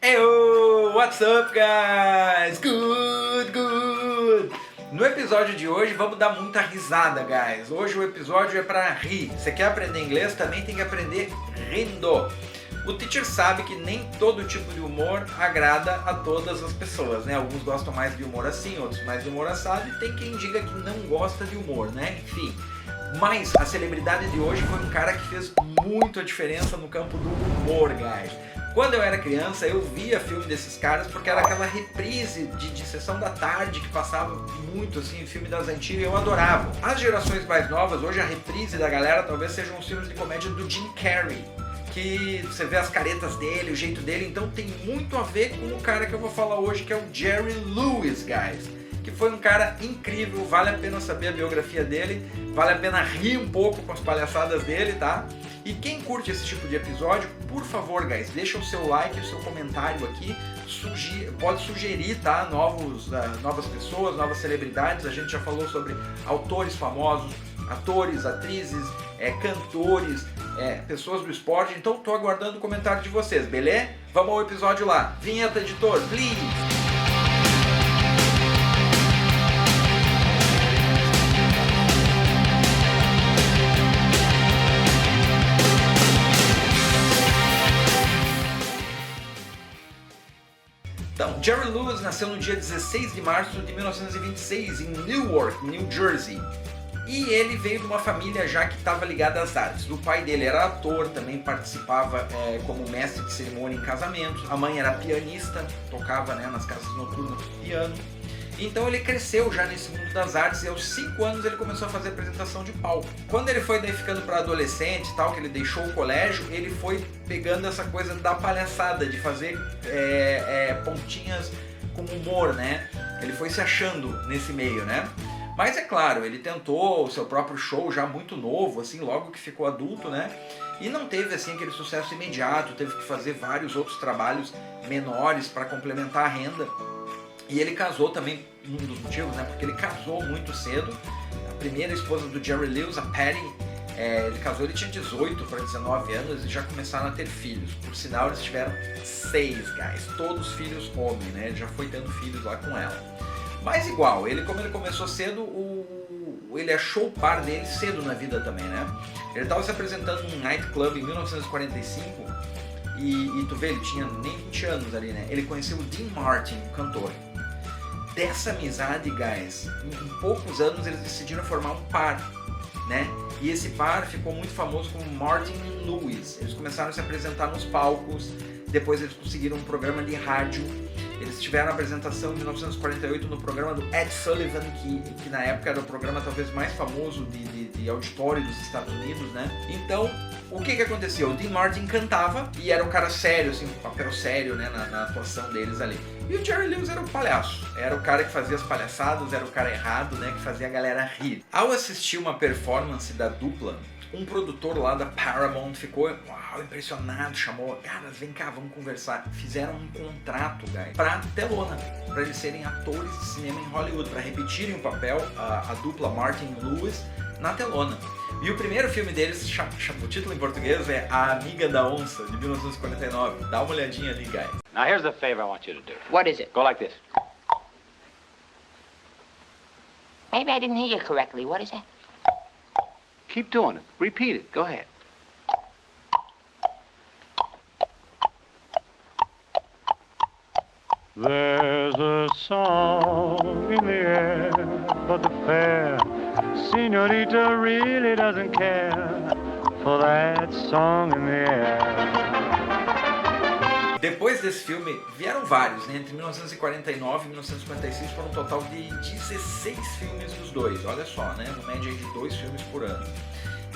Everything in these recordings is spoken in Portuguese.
Heyo, what's up guys? Good! No episódio de hoje vamos dar muita risada, guys. Hoje o episódio é para rir. Você quer aprender inglês? Também tem que aprender rindo. O teacher sabe que nem todo tipo de humor agrada a todas as pessoas, né? Alguns gostam mais de humor assim, outros mais de humor assado, e tem quem diga que não gosta de humor, né? Enfim. Mas a celebridade de hoje foi um cara que fez muito a diferença no campo do humor, guys. Quando eu era criança, eu via filme desses caras porque era aquela reprise de sessão da tarde que passava muito assim, filme das antigas, e eu adorava. As gerações mais novas, hoje a reprise da galera talvez sejam os filmes de comédia do Jim Carrey, que você vê as caretas dele, o jeito dele, então tem muito a ver com o cara que eu vou falar hoje, que é o Jerry Lewis, guys. Que foi um cara incrível, vale a pena saber a biografia dele, vale a pena rir um pouco com as palhaçadas dele, tá? E quem curte esse tipo de episódio, por favor, guys, deixa o seu like, o seu comentário aqui, pode sugerir, tá? Novas pessoas, novas celebridades, a gente já falou sobre autores famosos, atores, atrizes, cantores, pessoas do esporte, então tô aguardando o comentário de vocês, beleza? Vamos ao episódio lá. Vinheta, editor, please! Então, Jerry Lewis nasceu no dia 16 de março de 1926 em Newark, New Jersey. E ele veio de uma família já que estava ligada às artes. O pai dele era ator, também participava como mestre de cerimônia em casamentos. A mãe era pianista, tocava nas casas noturnas piano. Então ele cresceu já nesse mundo das artes e aos 5 anos ele começou a fazer apresentação de palco. Quando ele foi daí ficando para adolescente e tal, que ele deixou o colégio, ele foi pegando essa coisa da palhaçada, de fazer pontinhas com humor, né? Ele foi se achando nesse meio, né? Mas é claro, ele tentou o seu próprio show já muito novo, assim, logo que ficou adulto, né? E não teve assim aquele sucesso imediato, teve que fazer vários outros trabalhos menores para complementar a renda. E ele casou também, um dos motivos, né? Porque ele casou muito cedo. A primeira esposa do Jerry Lewis, a Patty, ele casou, ele tinha 18 para 19 anos e já começaram a ter filhos. Por sinal, eles tiveram 6, guys. Todos filhos homens, né? Ele já foi tendo filhos lá com ela. Mas igual, como ele começou cedo, ele achou o par dele cedo na vida também, né? Ele estava se apresentando num nightclub em 1945 e tu vê, ele tinha nem 20 anos ali, né? Ele conheceu o Dean Martin, o cantor. Dessa amizade, guys, em poucos anos eles decidiram formar um par, né? E esse par ficou muito famoso como Martin e Lewis. Eles começaram a se apresentar nos palcos, depois eles conseguiram um programa de rádio. Eles tiveram a apresentação em 1948 no programa do Ed Sullivan, que na época era o programa talvez mais famoso de auditório dos Estados Unidos, né? Então, o que aconteceu? O Dean Martin cantava e era um cara sério, assim, um papel sério, né, na atuação deles ali. E o Jerry Lewis era o palhaço, era o cara que fazia as palhaçadas, era o cara errado, né, que fazia a galera rir. Ao assistir uma performance da dupla, um produtor lá da Paramount ficou impressionado, chamou, caras, vem cá, vamos conversar. Fizeram um contrato, guys, pra telona, pra eles serem atores de cinema em Hollywood, pra repetirem o papel, a dupla Martin e Lewis, na telona. E o primeiro filme deles, o título em português é A Amiga da Onça, de 1949. Dá uma olhadinha ali, guys. Now here's the favor I want you to do. What is it? Go like this. Maybe I didn't hear you correctly. What is that? Keep doing it. Repeat it. Go ahead. There's a song in the air, but the fair señorita really doesn't care for that song in the air. Depois desse filme, vieram vários, né? Entre 1949 e 1956 foram um total de 16 filmes dos dois, olha só, né? Uma média de 2 filmes por ano.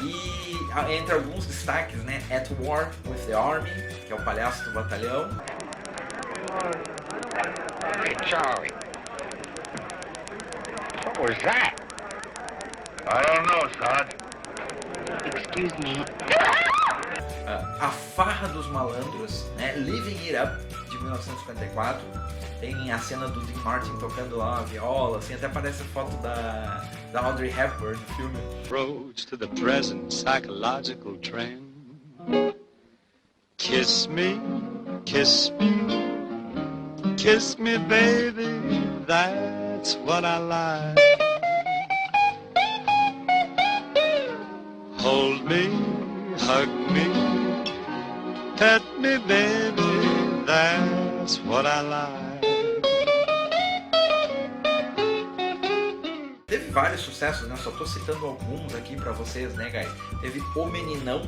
E entre alguns destaques, né? At War with the Army, que é o palhaço do batalhão. Hey, Charlie. What was that? I don't know, Sarge. Excuse me. A Farra dos Malandros, né? Living It Up, de 1954. Tem a cena do Dean Martin tocando lá uma viola, assim, até aparece a foto da Audrey Hepburn no filme. Approach to the present psychological trend. Kiss me, Kiss me, baby, that's what I like. Hold me, hug me, pet me, baby, that's what I like. Teve vários sucessos, né? Só tô citando alguns aqui pra vocês, né, guys? Teve O Meninão,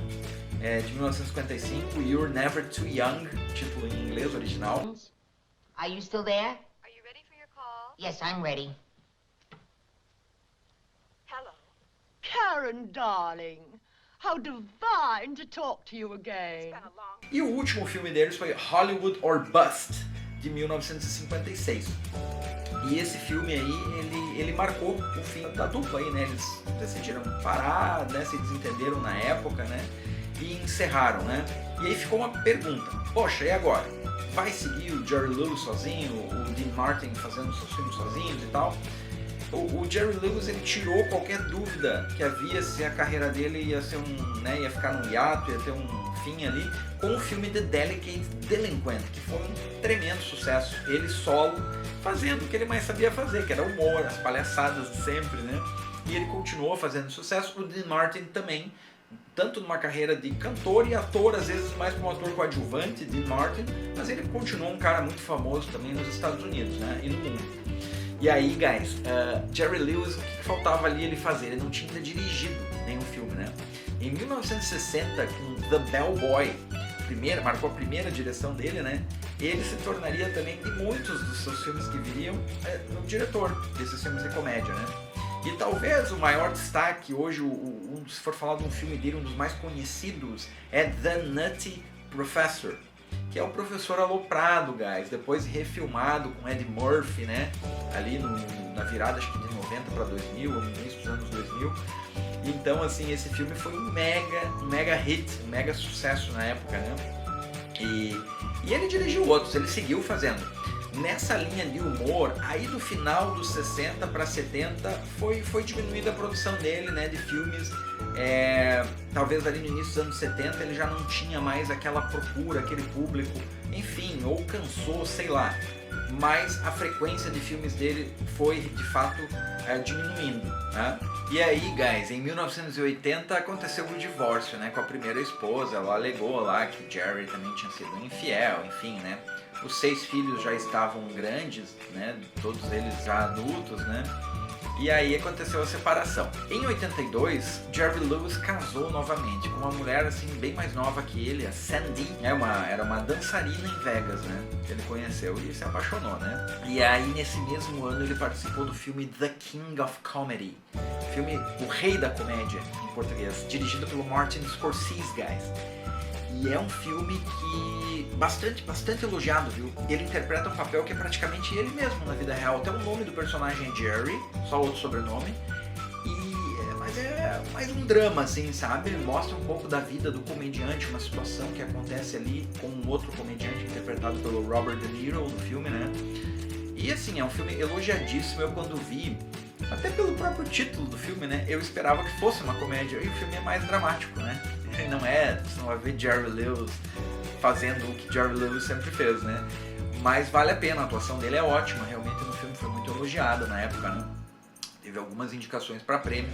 de 1955, You're Never Too Young, título em inglês original. Are you still there? Are you ready for your call? Yes, I'm ready. Hello. Karen, darling, how divine to talk to you again. It's been a long... E o último filme deles foi Hollywood or Bust, de 1956. E esse filme aí, ele marcou o fim da dupla aí, né? Eles decidiram parar, né? Se desentenderam na época, né? E encerraram, né? E aí ficou uma pergunta. Poxa, e agora? Vai seguir o Jerry Lewis sozinho? O Dean Martin fazendo seus filmes sozinhos e tal? O Jerry Lewis, ele tirou qualquer dúvida que havia se a carreira dele ia ser ia ficar num hiato, ia ter um fim ali, com o filme The Delicate Delinquent, que foi um tremendo sucesso. Ele solo, fazendo o que ele mais sabia fazer, que era humor, as palhaçadas de sempre, né? E ele continuou fazendo sucesso. O Dean Martin também, tanto numa carreira de cantor e ator, às vezes mais como ator coadjuvante, Dean Martin, mas ele continuou um cara muito famoso também nos Estados Unidos, né? E no mundo. E aí, guys, Jerry Lewis, o que faltava ali ele fazer? Ele não tinha ainda dirigido nenhum filme, né? Em 1960, com The Bellboy, marcou a primeira direção dele, né? Ele se tornaria também, de muitos dos seus filmes que viriam, o diretor desses filmes de comédia, né? E talvez o maior destaque hoje, se for falar de um filme dele, um dos mais conhecidos, é The Nutty Professor, que é o professor aloprado, guys, depois refilmado com Eddie Murphy, né, ali na virada, acho que de 90 para 2000, no início dos anos 2000. Então, assim, esse filme foi um mega hit, um mega sucesso na época, né, e ele dirigiu outros, ele seguiu fazendo. Nessa linha de humor, aí do final dos 60 para 70 foi diminuída a produção dele, né, de filmes. Talvez ali no início dos anos 70 ele já não tinha mais aquela procura, aquele público, enfim, ou cansou, sei lá. Mas a frequência de filmes dele foi, de fato, diminuindo, né? E aí, guys, em 1980 aconteceu o divórcio, né, com a primeira esposa. Ela alegou lá que Jerry também tinha sido infiel, enfim, né? Os 6 filhos já estavam grandes, né? Todos eles já adultos, né? E aí aconteceu a separação. Em 82, Jerry Lewis casou novamente com uma mulher assim bem mais nova que ele, a Sandy. Era uma dançarina em Vegas, né? Que ele conheceu e se apaixonou, né? E aí nesse mesmo ano ele participou do filme The King of Comedy, filme O Rei da Comédia em português, dirigido pelo Martin Scorsese, guys. E é um filme que bastante elogiado, viu? Ele interpreta um papel que é praticamente ele mesmo na vida real. Até o nome do personagem é Jerry, só outro sobrenome. Mas é mais um drama, assim, sabe? Mostra um pouco da vida do comediante, uma situação que acontece ali com um outro comediante interpretado pelo Robert De Niro no filme, né? E assim, é um filme elogiadíssimo. Eu quando vi, até pelo próprio título do filme, né? Eu esperava que fosse uma comédia, e o filme é mais dramático, né? Você não vai ver Jerry Lewis fazendo o que Jerry Lewis sempre fez, né? Mas vale a pena, a atuação dele é ótima, realmente no filme foi muito elogiada na época, né? Teve algumas indicações para prêmio.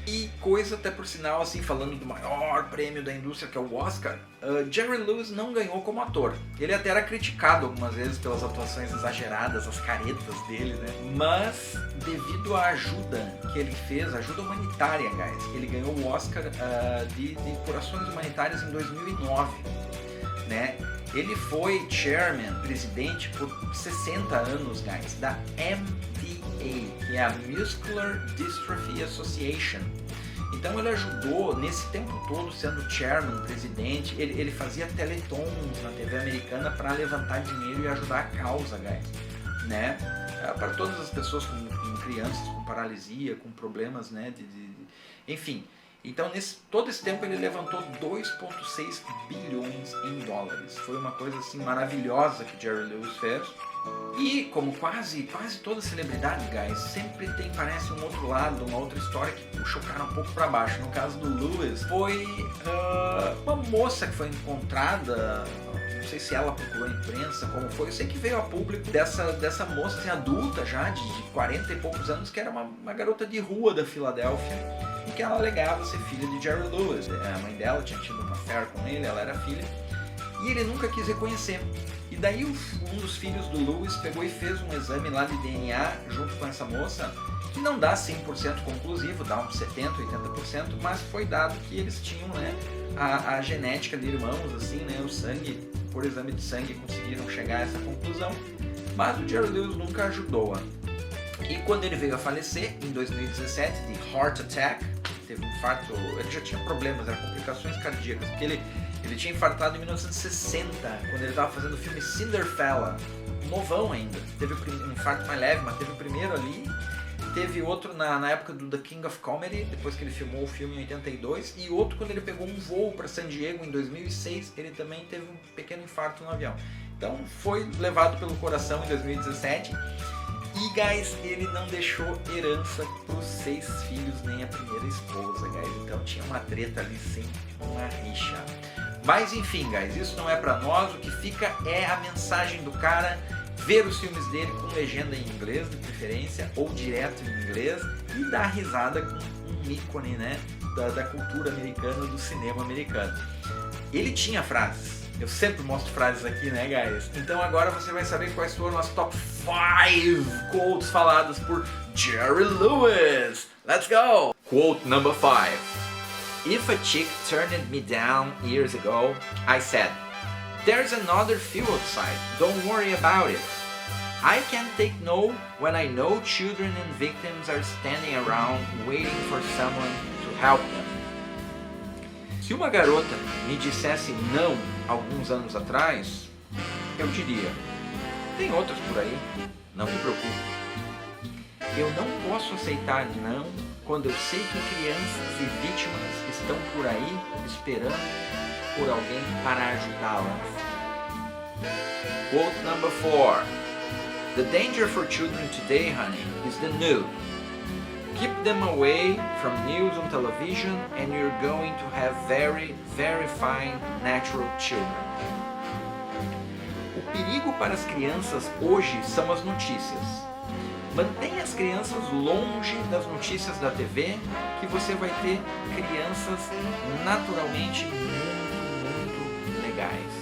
E coisa até por sinal, assim, falando do maior prêmio da indústria, que é o Oscar, Jerry Lewis não ganhou como ator. Ele até era criticado algumas vezes pelas atuações exageradas, as caretas dele, né? Mas, devido à ajuda que ele fez, ajuda humanitária, guys, ele ganhou o Oscar de ações humanitárias em 2009, né? Ele foi presidente por 60 anos, guys, da MDA, que é a Muscular Dystrophy Association. Então ele ajudou, nesse tempo todo, sendo chairman, presidente, ele fazia teletons na TV americana para levantar dinheiro e ajudar a causa, guys, né? Para todas as pessoas com crianças com paralisia, com problemas, né? Enfim. Então, todo esse tempo ele levantou 2,6 bilhões em dólares. Foi uma coisa assim maravilhosa que Jerry Lewis fez. E como quase toda celebridade, guys, sempre parece um outro lado, uma outra história que puxa o cara um pouco para baixo. No caso do Lewis, foi uma moça que foi encontrada não sei se ela procurou a imprensa, como foi, eu sei que veio a público dessa moça assim, adulta já, de 40 e poucos anos, que era uma garota de rua da Filadélfia, e que ela alegava ser filha de Jerry Lewis. A mãe dela tinha tido uma affair com ele, ela era filha, e ele nunca quis reconhecer. E daí um dos filhos do Lewis pegou e fez um exame lá de DNA junto com essa moça, que não dá 100% conclusivo, dá uns 70%, 80%, mas foi dado que eles tinham, né, a genética de irmãos, assim, né, o sangue, por exame de sangue conseguiram chegar a essa conclusão, mas o Jerry Lewis nunca ajudou-a. E quando ele veio a falecer, em 2017, de heart attack, teve um infarto, ele já tinha problemas, eram complicações cardíacas, porque ele tinha infartado em 1960, quando ele estava fazendo o filme Cinderfella, novão ainda. Teve um infarto mais leve, mas teve o primeiro ali. Teve outro na época do The King of Comedy, depois que ele filmou o filme em 82. E outro quando ele pegou um voo para San Diego em 2006, ele também teve um pequeno infarto no avião. Então foi levado pelo coração em 2017. E, guys, ele não deixou herança para os 6 filhos, nem a primeira esposa, guys. Então tinha uma treta ali, sim, uma rixa. Mas enfim, guys, isso não é pra nós, o que fica é a mensagem do cara, ver os filmes dele com legenda em inglês, de preferência, ou direto em inglês, e dar risada com um ícone, né, da cultura americana, do cinema americano. Ele tinha frases, eu sempre mostro frases aqui, né, guys? Então agora você vai saber quais foram as top 5 quotes faladas por Jerry Lewis. Let's go! Quote number 5. If a chick turned me down years ago, I said, "There's another few outside, don't worry about it. I can't take no when I know children and victims are standing around waiting for someone to help them." Se uma garota me dissesse não alguns anos atrás, eu diria, tem outras por aí, não me preocupe. Eu não posso aceitar não quando eu sei que crianças e vítimas estão por aí esperando por alguém para ajudá-las. Quote number 4. The danger for children today, honey, is the nude. Keep them away from news on television and you're going to have very, very fine natural children. O perigo para as crianças hoje são as notícias. Mantenha as crianças longe das notícias da TV, que você vai ter crianças naturalmente muito legais.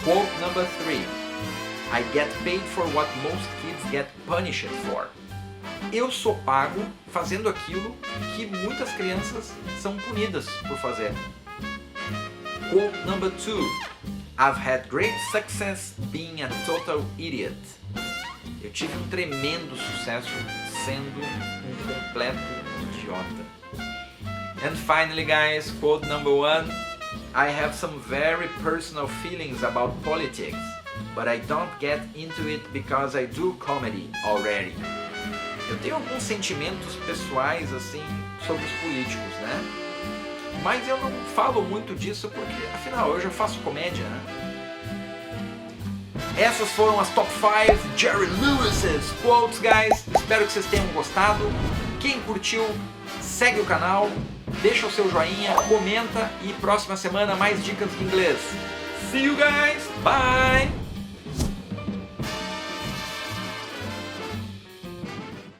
Quote number 3. I get paid for what most kids get punished for. Eu sou pago fazendo aquilo que muitas crianças são punidas por fazer. Quote number 2. I've had great success being a total idiot. Eu tive um tremendo sucesso sendo um completo idiota. And finally, guys, quote number 1. I have some very personal feelings about politics, but I don't get into it because I do comedy already. Eu tenho alguns sentimentos pessoais, assim, sobre os políticos, né? Mas eu não falo muito disso porque, afinal, eu já faço comédia, né? Essas foram as top 5 Jerry Lewis's quotes, guys. Espero que vocês tenham gostado. Quem curtiu, segue o canal, deixa o seu joinha, comenta e próxima semana mais dicas de inglês. See you guys, bye!